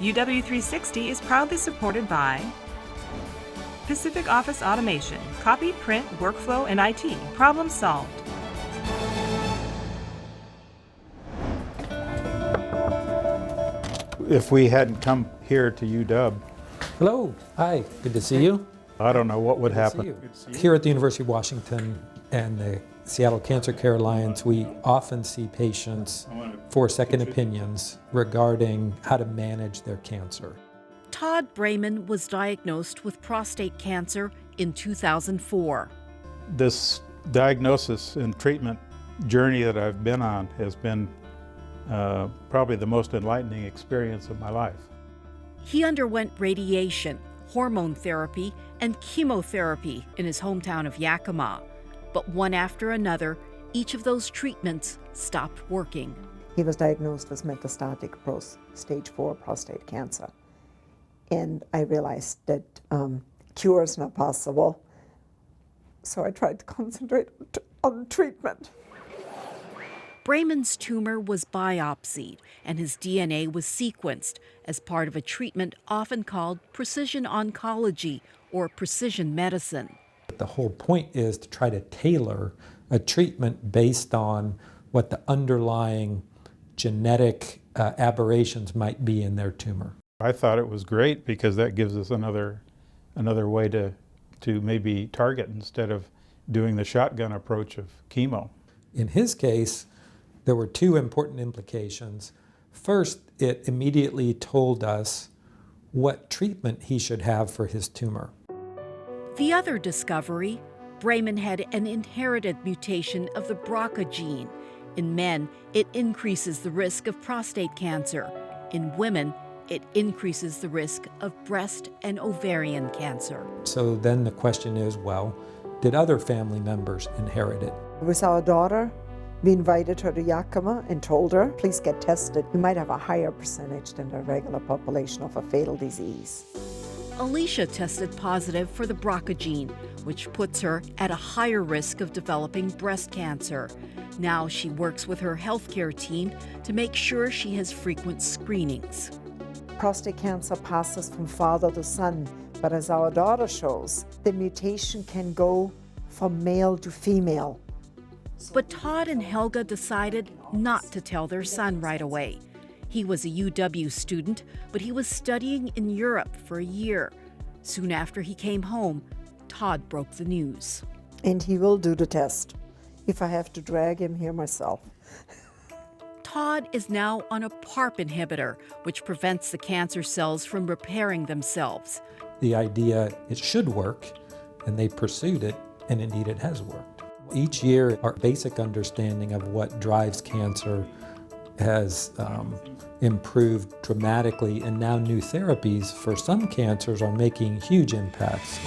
UW360 is proudly supported by Pacific Office Automation, copy, print, workflow, and IT. Problem solved. If we hadn't come here to UW, Hello, hi, good to see you. I don't know what would Good to see happen. you. Here at the University of Washington and the Seattle Cancer Care Alliance, we often see patients for second opinions regarding how to manage their cancer. Todd Braman was diagnosed with prostate cancer in 2004. This diagnosis and treatment journey that I've been on has been probably the most enlightening experience of my life. He underwent radiation, hormone therapy, and chemotherapy in his hometown of Yakima. But one after another, each of those treatments stopped working. He was diagnosed with metastatic stage 4 prostate cancer. And I realized that cure is not possible. So I tried to concentrate on treatment. Braman's tumor was biopsied and his DNA was sequenced as part of a treatment often called precision oncology or precision medicine. The whole point is to try to tailor a treatment based on what the underlying genetic aberrations might be in their tumor. I thought it was great because that gives us another way to maybe target instead of doing the shotgun approach of chemo. In his case, there were two important implications. First, it immediately told us what treatment he should have for his tumor. The other discovery, Braman had an inherited mutation of the BRCA gene. In men, it increases the risk of prostate cancer. In women, it increases the risk of breast and ovarian cancer. So then the question is, well, did other family members inherit it? With our daughter, we invited her to Yakima and told her, please get tested. You might have a higher percentage than the regular population of a fatal disease. Alicia tested positive for the BRCA gene, which puts her at a higher risk of developing breast cancer. Now she works with her healthcare team to make sure she has frequent screenings. Prostate cancer passes from father to son, but as our daughter shows, the mutation can go from male to female. But Todd and Helga decided not to tell their son right away. He was a UW student, but he was studying in Europe for a year. Soon after he came home, Todd broke the news. And he will do the test, if I have to drag him here myself. Todd is now on a PARP inhibitor, which prevents the cancer cells from repairing themselves. The idea, it should work, and they pursued it, and indeed it has worked. Each year, our basic understanding of what drives cancer has improved dramatically, and now new therapies for some cancers are making huge impacts.